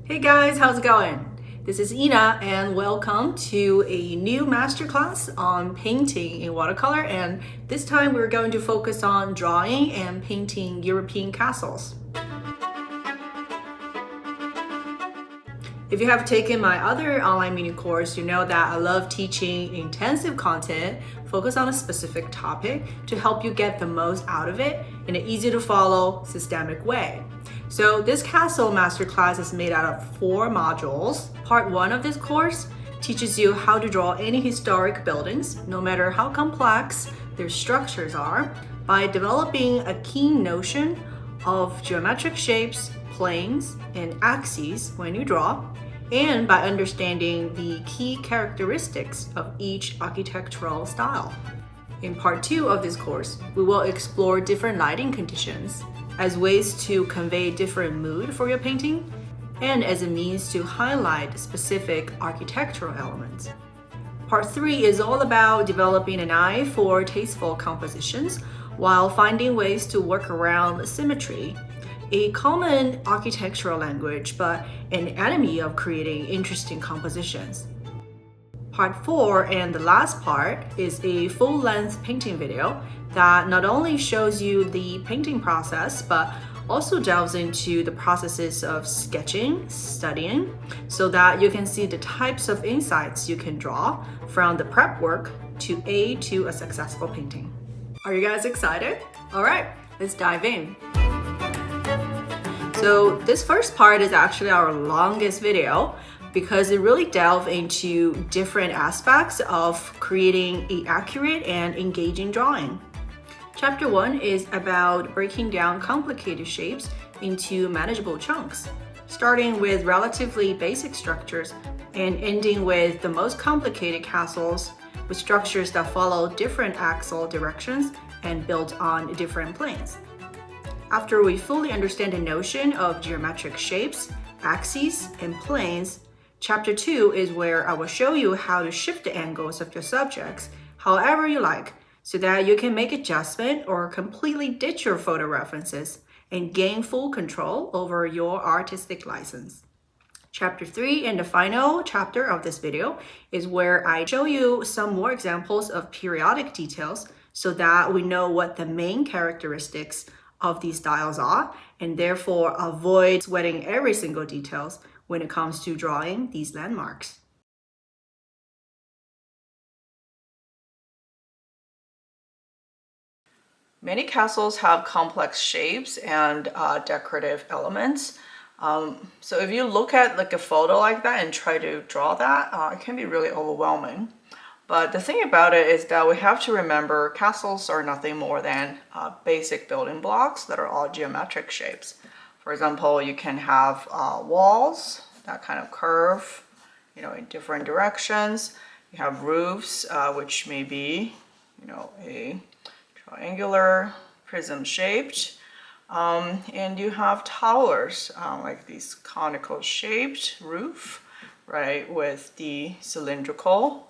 Hey guys, how's it going? This is Ina and welcome to a new masterclass on painting in watercolor, and this time we're going to focus on drawing and painting European castles. If you have taken my other online mini course, you know that I love teaching intensive content focused on a specific topic to help you get the most out of it in an easy to follow, systemic way. So this castle masterclass is made out of 4 modules. Part 1 of this course teaches you how to draw any historic buildings, no matter how complex their structures are, by developing a keen notion of geometric shapes, planes, and axes when you draw, and by understanding the key characteristics of each architectural style. In part 2 of this course, we will explore different lighting conditions as ways to convey different mood for your painting and as a means to highlight specific architectural elements. Part 3 is all about developing an eye for tasteful compositions while finding ways to work around symmetry, a common architectural language but an enemy of creating interesting compositions. Part 4 and the last part is a full-length painting video that not only shows you the painting process but also delves into the processes of sketching, studying, so that you can see the types of insights you can draw from the prep work to aid to a successful painting. Are you guys excited? All right, let's dive in. So this first part is actually our longest video because it really delves into different aspects of creating an accurate and engaging drawing. Chapter 1 is about breaking down complicated shapes into manageable chunks, starting with relatively basic structures and ending with the most complicated castles with structures that follow different axial directions and built on different planes. After we fully understand the notion of geometric shapes, axes, and planes, Chapter 2 is where I will show you how to shift the angles of your subjects however you like, so that you can make adjustment or completely ditch your photo references and gain full control over your artistic license. Chapter 3 and the final chapter of this video is where I show you some more examples of periodic details so that we know what the main characteristics of these styles are and therefore avoid sweating every single details when it comes to drawing these landmarks. Many castles have complex shapes and decorative elements. So if you look at like a photo like that and try to draw that, it can be really overwhelming. But the thing about it is that we have to remember castles are nothing more than basic building blocks that are all geometric shapes. For example, you can have walls that kind of curve, in different directions. You have roofs, which may be, a triangular, prism shaped. And you have towers, like these conical shaped roof, right, with the cylindrical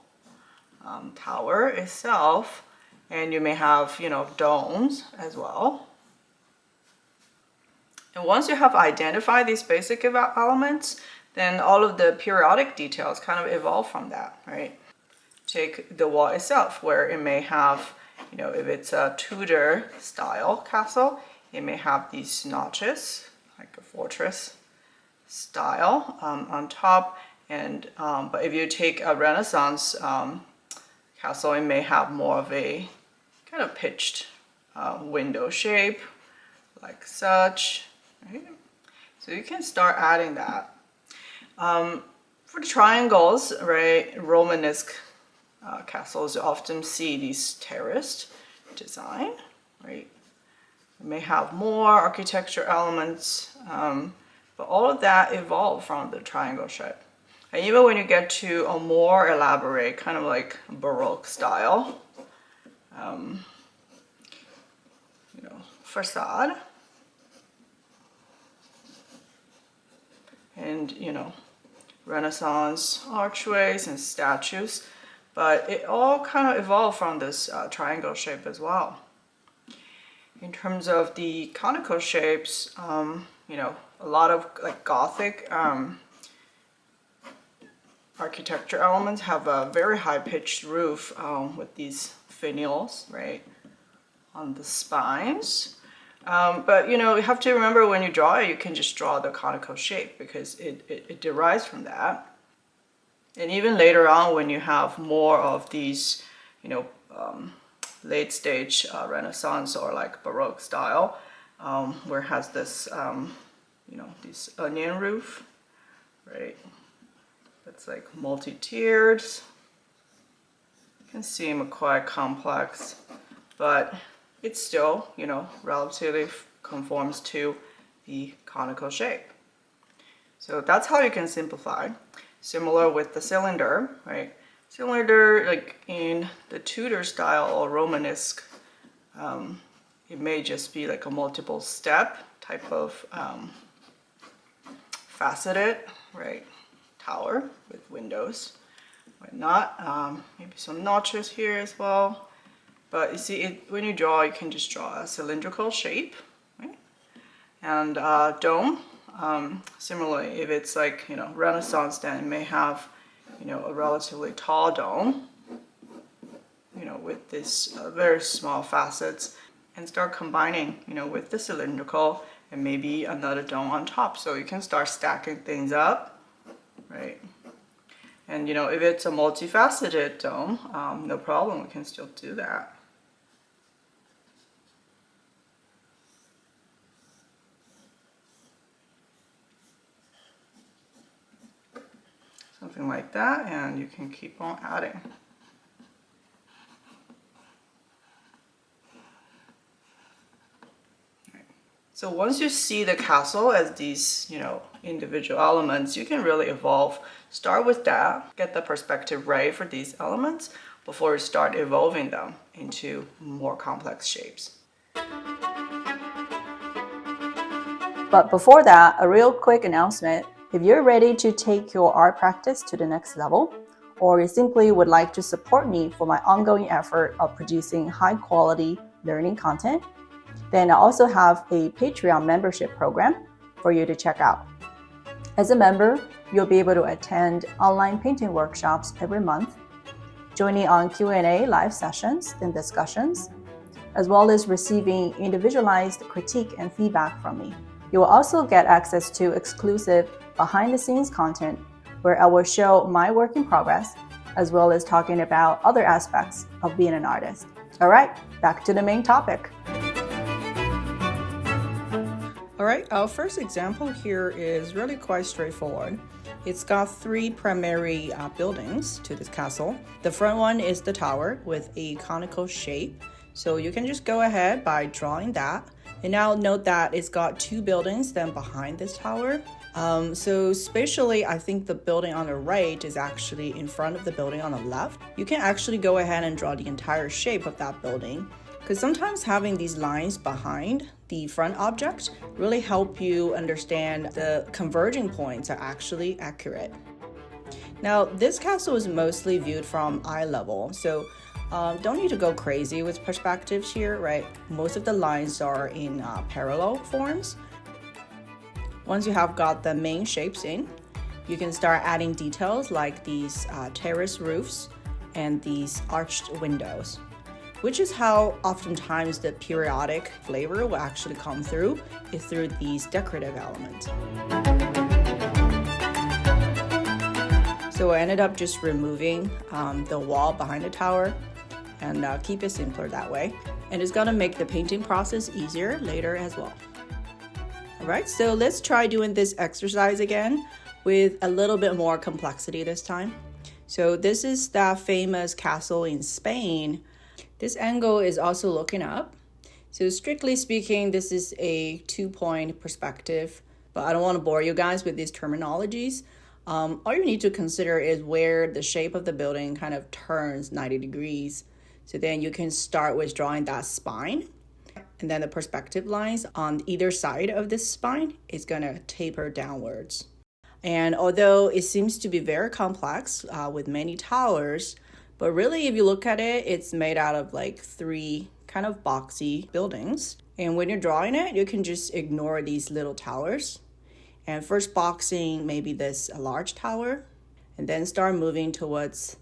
tower itself. And you may have, domes as well. And once you have identified these basic elements, then all of the periodic details kind of evolve from that, right? Take the wall itself, where it may have, if it's a Tudor style castle, it may have these notches, like a fortress style on top. And but if you take a Renaissance castle, it may have more of a kind of pitched window shape, like such. Right? So you can start adding that. For the triangles, right, Romanesque castles, you often see these terraced design, right? It may have more architecture elements, but all of that evolved from the triangle shape. And even when you get to a more elaborate, kind of like Baroque style, facade, and Renaissance archways and statues, but it all kind of evolved from this triangle shape as well. In terms of the conical shapes, a lot of like Gothic architecture elements have a very high-pitched roof with these finials, right, on the spines. But you have to remember when you draw it, you can just draw the conical shape because it derives from that. And even later on, when you have more of these, late stage Renaissance or like Baroque style, where it has this, this onion roof, right? It's like multi-tiered. You can seem quite complex, but it still, relatively conforms to the conical shape. So that's how you can simplify. Similar with the cylinder, right? Cylinder, like in the Tudor style or Romanesque, it may just be like a multiple step type of faceted, right, tower with windows, whatnot. Maybe some notches here as well. But you see, when you draw, you can just draw a cylindrical shape, right? And dome, similarly, if it's like, Renaissance, then it may have, a relatively tall dome, with this very small facets, and start combining, with the cylindrical and maybe another dome on top. So you can start stacking things up, right? And, if it's a multifaceted dome, no problem, we can still do that. Something like that, and you can keep on adding. Right. So once you see the castle as these, individual elements, you can really evolve. Start with that, get the perspective right for these elements before you start evolving them into more complex shapes. But before that, a real quick announcement. If you're ready to take your art practice to the next level, or you simply would like to support me for my ongoing effort of producing high-quality learning content, then I also have a Patreon membership program for you to check out. As a member, you'll be able to attend online painting workshops every month, joining on Q&A live sessions and discussions, as well as receiving individualized critique and feedback from me. You will also get access to exclusive behind-the-scenes content where I will show my work in progress, as well as talking about other aspects of being an artist. All right, back to the main topic. All right, our first example here is really quite straightforward. It's got three primary buildings to this castle. The front one is the tower with a conical shape. So you can just go ahead by drawing that. And now note that it's got two buildings then behind this tower. So spatially, I think the building on the right is actually in front of the building on the left. You can actually go ahead and draw the entire shape of that building, because sometimes having these lines behind the front object really help you understand the converging points are actually accurate. Now, this castle is mostly viewed from eye level, so don't need to go crazy with perspectives here, right? Most of the lines are in parallel forms. Once you have got the main shapes in, you can start adding details like these terrace roofs and these arched windows, which is how oftentimes the periodic flavor will actually come through, is through these decorative elements. So I ended up just removing the wall behind the tower and keep it simpler that way. And it's gonna make the painting process easier later as well. All right, so let's try doing this exercise again with a little bit more complexity this time. So this is that famous castle in Spain. This angle is also looking up. So strictly speaking, this is a 2-point perspective, but I don't want to bore you guys with these terminologies. All you need to consider is where the shape of the building kind of turns 90 degrees. So then you can start with drawing that spine. And then the perspective lines on either side of this spine is going to taper downwards. And although it seems to be very complex with many towers, but really if you look at it, it's made out of like 3 kind of boxy buildings. And when you're drawing it, you can just ignore these little towers. And first boxing maybe this a large tower, and then start moving towards,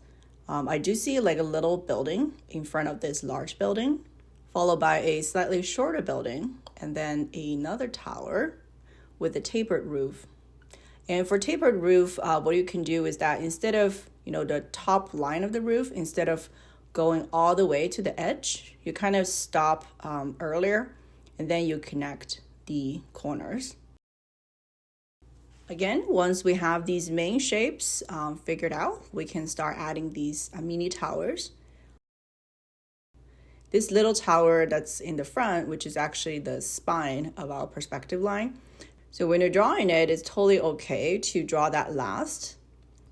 I do see like a little building in front of this large building, followed by a slightly shorter building, and then another tower with a tapered roof. And for tapered roof, what you can do is that instead of, the top line of the roof, instead of going all the way to the edge, you kind of stop earlier, and then you connect the corners. Again, once we have these main shapes figured out, we can start adding these mini towers. This little tower that's in the front, which is actually the spine of our perspective line. So when you're drawing it, it's totally okay to draw that last,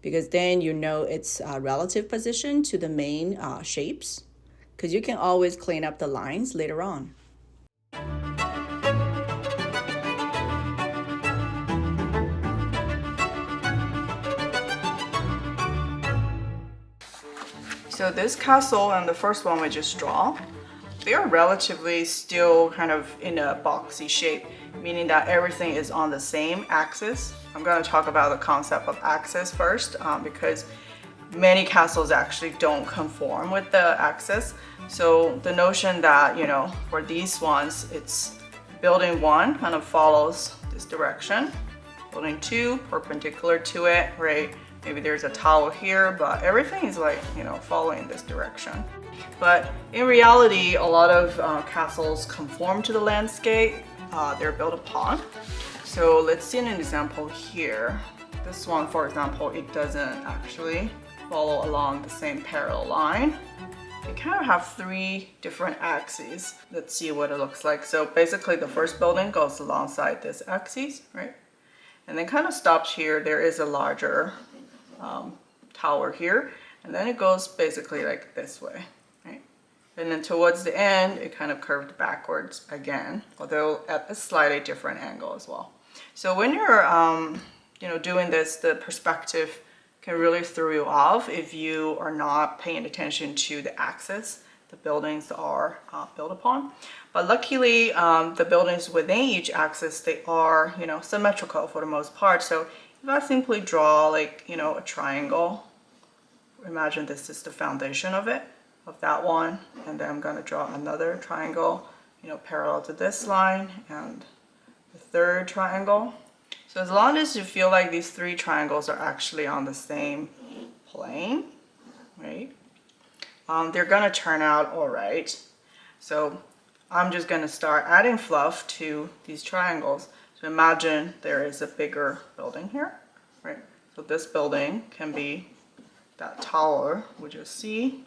because then its relative position to the main shapes, because you can always clean up the lines later on. So this castle and the first one we just draw, they are relatively still kind of in a boxy shape, meaning that everything is on the same axis. I'm going to talk about the concept of axis first, because many castles actually don't conform with the axis. So the notion that, for these ones, it's building 1 kind of follows this direction, building 2 perpendicular to it, right? Maybe there's a tower here, but everything is like, following this direction. But in reality, a lot of castles conform to the landscape they're built upon. So let's see an example here. This one, for example, it doesn't actually follow along the same parallel line. You kind of have 3 different axes. Let's see what it looks like. So basically the first building goes alongside this axis, right? And then kind of stops here. There is a larger tower here, and then it goes basically like this way, right? And then towards the end, it kind of curved backwards again, although at a slightly different angle as well. So when you're, doing this, the perspective can really throw you off if you are not paying attention to the axis the buildings are built upon. But luckily, the buildings within each axis, they are, symmetrical for the most part. So if I simply draw like, a triangle, imagine this is the foundation of that one, and then I'm going to draw another triangle, parallel to this line, and the third triangle. So as long as you feel like these 3 triangles are actually on the same plane, right, they're going to turn out all right. So I'm just going to start adding fluff to these triangles. So imagine there is a bigger building here, right? So this building can be that tower we just see,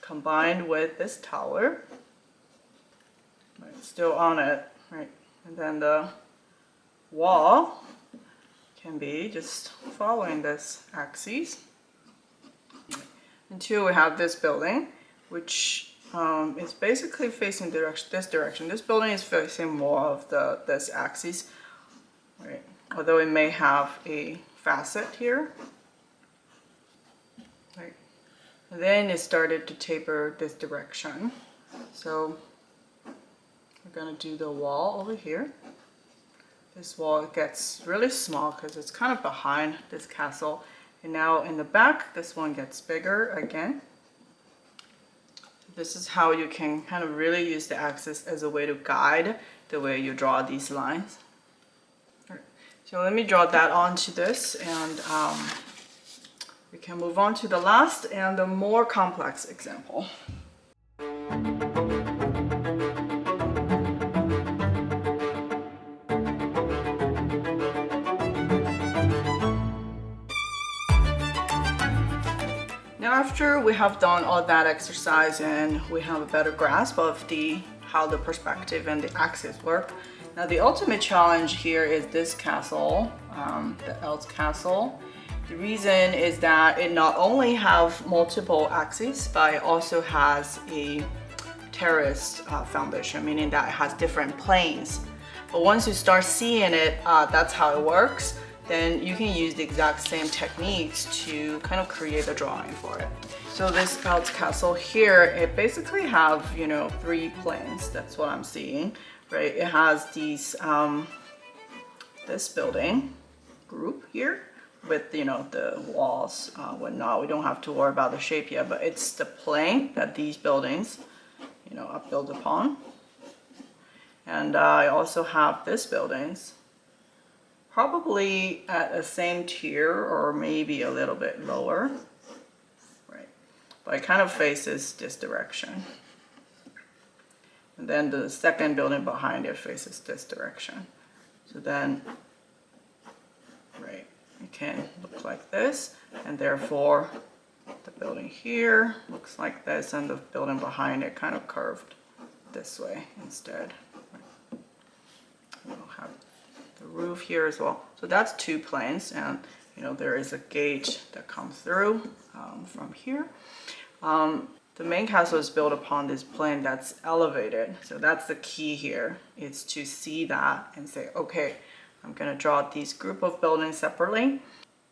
combined with this tower, right, still on it, right? And then the wall can be just following this axis until we have this building, which is basically facing this direction. This building is facing more of this axis, right? Although it may have a facet here, right? And then it started to taper this direction. So we're gonna do the wall over here. This wall gets really small because it's kind of behind this castle. And now in the back, this one gets bigger again. This is how you can kind of really use the axis as a way to guide the way you draw these lines. All right. So let me draw that onto this, and we can move on to the last and the more complex example. Now after we have done all that exercise and we have a better grasp of how the perspective and the axis work, now the ultimate challenge here is this castle, the Elt's castle. The reason is that it not only have multiple axes, but it also has a terraced foundation, meaning that it has different planes. But once you start seeing it, that's how it works. Then you can use the exact same techniques to kind of create a drawing for it. So this Elt's castle here, it basically have, 3 planes. That's what I'm seeing, right? It has these, this building, group here with, you know, the walls, whatnot. We don't have to worry about the shape yet, but it's the plane that these buildings, you know, are built upon. And I also have this buildings probably at the same tier or maybe a little bit lower, right? But it kind of faces this direction. And then the second building behind it faces this direction. So then, right, it can look like this, and therefore the building here looks like this, and the building behind it kind of curved this way instead. We'll have the roof here as well. So that's two planes, and you know, there is a gate that comes through from here. The main castle is built upon this plane that's elevated. So that's the key here, is to see that and say, okay, I'm gonna draw these group of buildings separately.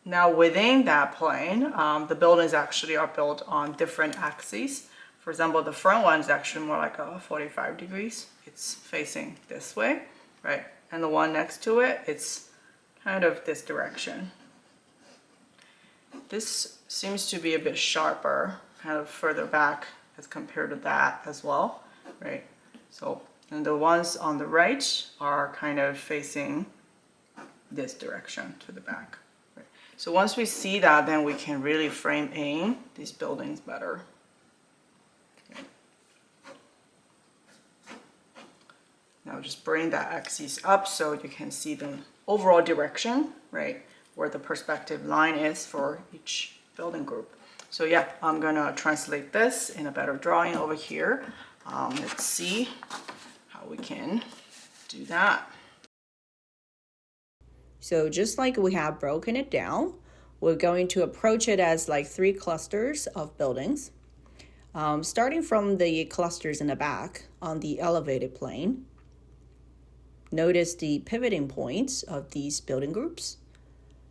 Now within that plane, the buildings actually are built on different axes. For example, the front one is actually more like a 45 degrees. It's facing this way, right? And the one next to it, it's kind of this direction. This seems to be a bit sharper, kind of further back as compared to that as well, right? So, and the ones on the right are kind of facing this direction to the back. Right? So once we see that, then we can really frame in these buildings better. Okay. Now just bring that axis up so you can see the overall direction, right? Where the perspective line is for each building group. So yeah, I'm gonna translate this in a better drawing over here. Let's see how we can do that. So just like we have broken it down, we're going to approach it as like 3 clusters of buildings. Starting from the clusters in the back on the elevated plane. Notice the pivoting points of these building groups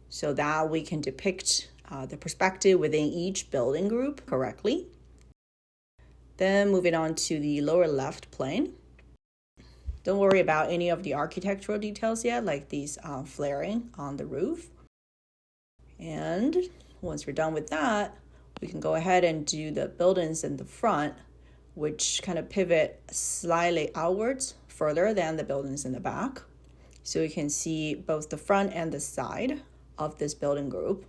so that we can depict the perspective within each building group correctly. Then moving on to the lower left plane. Don't worry about any of the architectural details yet, like these flaring on the roof. And once we're done with that, we can go ahead and do the buildings in the front, which kind of pivot slightly outwards further than the buildings in the back. So you can see both the front and the side of this building group.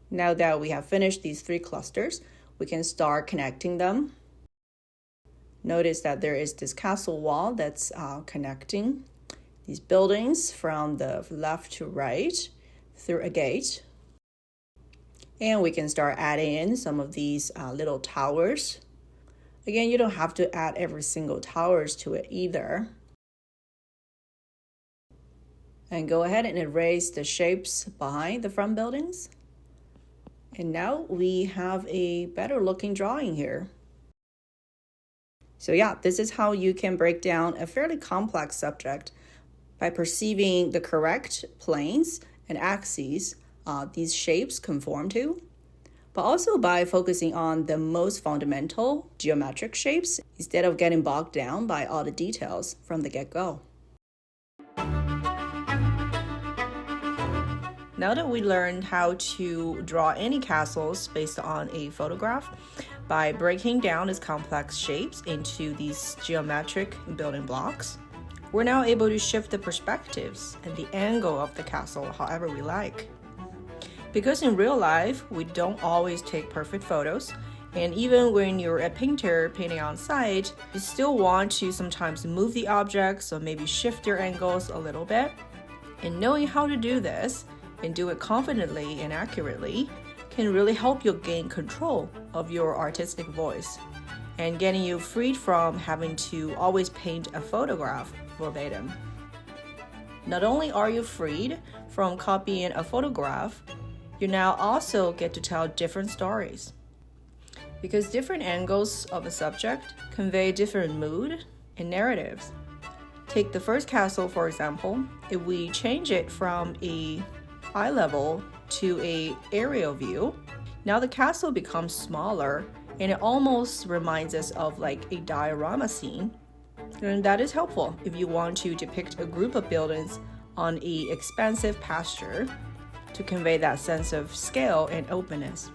Now that we have finished these 3 clusters, we can start connecting them. Notice that there is this castle wall that's connecting these buildings from the left to right through a gate. And we can start adding in some of these little towers. Again, you don't have to add every single towers to it either. And go ahead and erase the shapes behind the front buildings. And now we have a better looking drawing here. So yeah, this is how you can break down a fairly complex subject by perceiving the correct planes and axes these shapes conform to, but also by focusing on the most fundamental geometric shapes instead of getting bogged down by all the details from the get-go. Now that we learned how to draw any castles based on a photograph by breaking down its complex shapes into these geometric building blocks, we're now able to shift the perspectives and the angle of the castle however we like. Because in real life, we don't always take perfect photos, and even when you're a painter painting on site, you still want to sometimes move the objects or maybe shift their angles a little bit. And knowing how to do this and do it confidently and accurately can really help you gain control of your artistic voice and getting you freed from having to always paint a photograph verbatim. Not only are you freed from copying a photograph, you now also get to tell different stories. Because different angles of a subject convey different mood and narratives. Take the first castle, for example. If we change it from a eye level to a aerial view, now the castle becomes smaller and it almost reminds us of like a diorama scene. And that is helpful if you want to depict a group of buildings on an expansive pasture to convey that sense of scale and openness.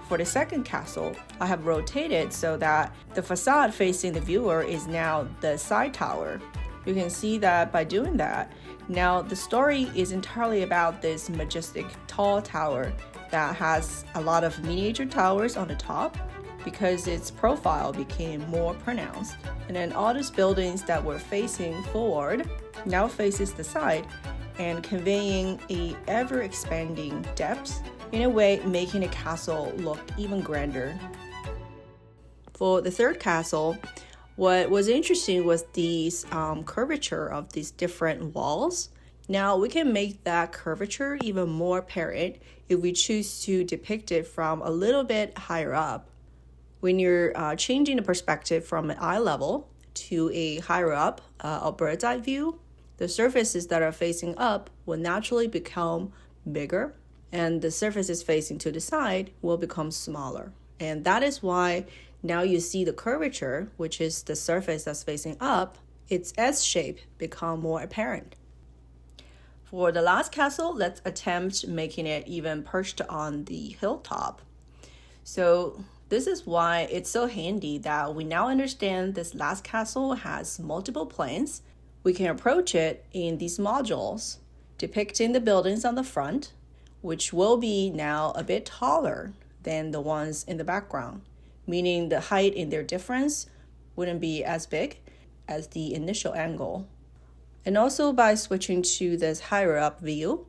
For the second castle, I have rotated so that the facade facing the viewer is now the side tower. You can see that by doing that, now the story is entirely about this majestic tall tower that has a lot of miniature towers on the top because its profile became more pronounced. And then all these buildings that were facing forward now faces the side and conveying a ever-expanding depth, in a way making the castle look even grander. For the third castle, what was interesting was these curvature of these different walls. Now we can make that curvature even more apparent if we choose to depict it from a little bit higher up. When you're changing the perspective from an eye level to a higher up, a bird's eye view, the surfaces that are facing up will naturally become bigger, and the surfaces facing to the side will become smaller. And that is why now you see the curvature, which is the surface that's facing up, its S shape become more apparent. For the last castle, let's attempt making it even perched on the hilltop. So this is why it's so handy that we now understand this last castle has multiple planes. We can approach it in these modules, depicting the buildings on the front, which will be now a bit taller than the ones in the background, meaning the height in their difference wouldn't be as big as the initial angle. And also by switching to this higher up view,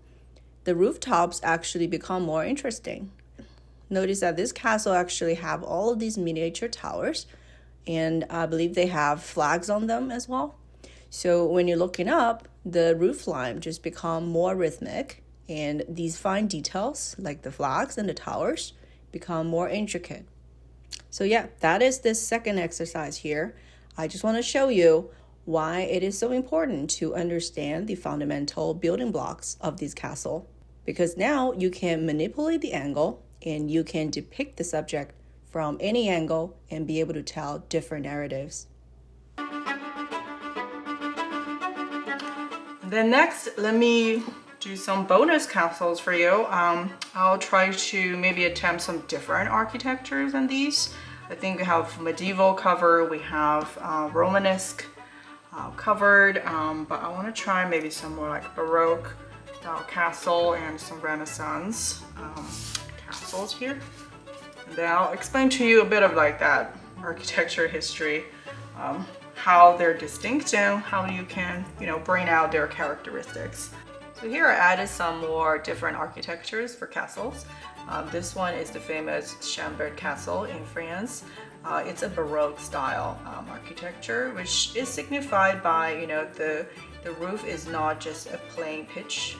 the rooftops actually become more interesting. Notice that this castle actually have all of these miniature towers, and I believe they have flags on them as well. So when you're looking up, the roof line just become more rhythmic, and these fine details like the flags and the towers become more intricate. So yeah, that is this second exercise here. I just want to show you why it is so important to understand the fundamental building blocks of this castle, because now you can manipulate the angle and you can depict the subject from any angle and be able to tell different narratives. Then next, let me do some bonus castles for you. I'll try to maybe attempt some different architectures than these. I think we have medieval cover, we have Romanesque covered, but I want to try maybe some more like Baroque style castle and some Renaissance castles here. And then I'll explain to you a bit of like that architecture history, how they're distinct and how you can, bring out their characteristics. So here I added some more different architectures for castles. This one is the famous Chambord Castle in France. It's a Baroque style architecture, which is signified by, the roof is not just a plain pitch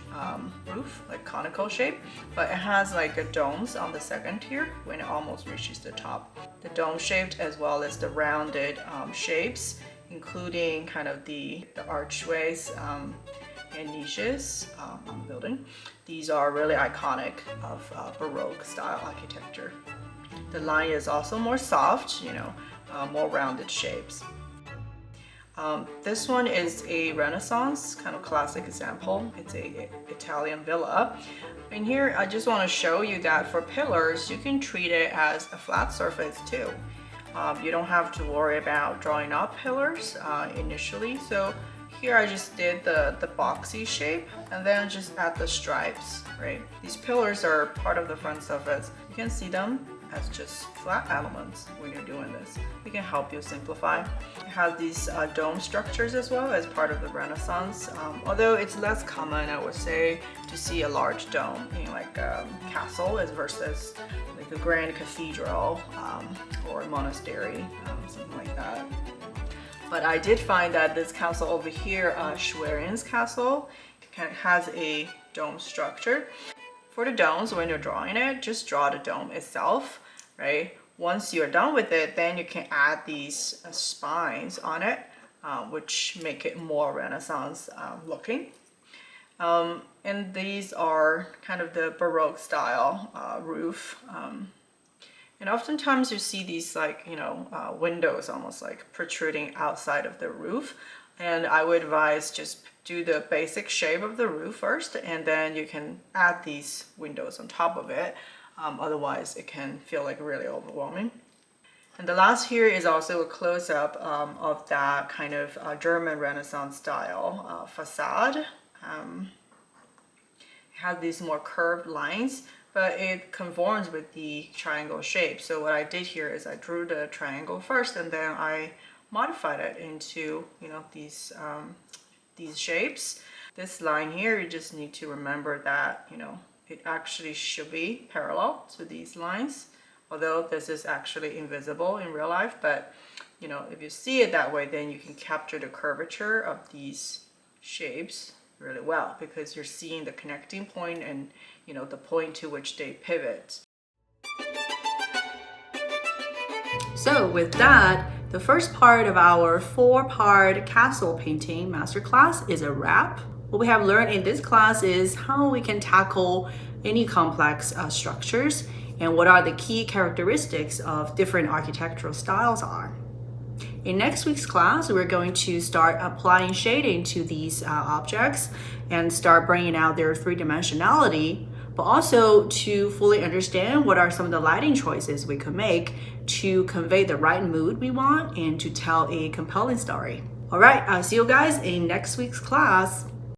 roof, like conical shape, but it has like a domes on the second tier when it almost reaches the top. The dome shaped as well as the rounded shapes, including kind of the archways and niches on the building. These are really iconic of Baroque style architecture. The line is also more soft, more rounded shapes. This one is a Renaissance kind of classic example. It's a Italian villa. And here I just want to show you that for pillars, you can treat it as a flat surface too. You don't have to worry about drawing up pillars initially. So here I just did the boxy shape and then just add the stripes, right? These pillars are part of the front surface. You can see them as just flat elements when you're doing this. It can help you simplify. It has these dome structures as well as part of the Renaissance, although it's less common, I would say, to see a large dome in like a castle as versus like a grand cathedral or a monastery, something like that. But I did find that this castle over here, Schwerin's Castle, has a dome structure. For the domes, when you're drawing it, just draw the dome itself, right? Once you're done with it, then you can add these spines on it, which make it more Renaissance looking. And these are kind of the Baroque style roof. And oftentimes you see these like, windows almost like protruding outside of the roof. And I would advise just do the basic shape of the roof first, and then you can add these windows on top of it. Otherwise, it can feel like really overwhelming. And the last here is also a close-up of that kind of German Renaissance style facade. It has these more curved lines, but it conforms with the triangle shape. So what I did here is I drew the triangle first, and then I modified it into, you know, these shapes. This line here, you just need to remember that, you know, it actually should be parallel to these lines, although this is actually invisible in real life. But, you know, if you see it that way, then you can capture the curvature of these shapes really well, because you're seeing the connecting point and, you know, the point to which they pivot. So with that, the first part of our 4-part castle painting masterclass is a wrap. What we have learned in this class is how we can tackle any complex structures and what are the key characteristics of different architectural styles are. In next week's class, we're going to start applying shading to these objects and start bringing out their three-dimensionality, but also to fully understand what are some of the lighting choices we could make to convey the right mood we want and to tell a compelling story. All right, I'll see you guys in next week's class.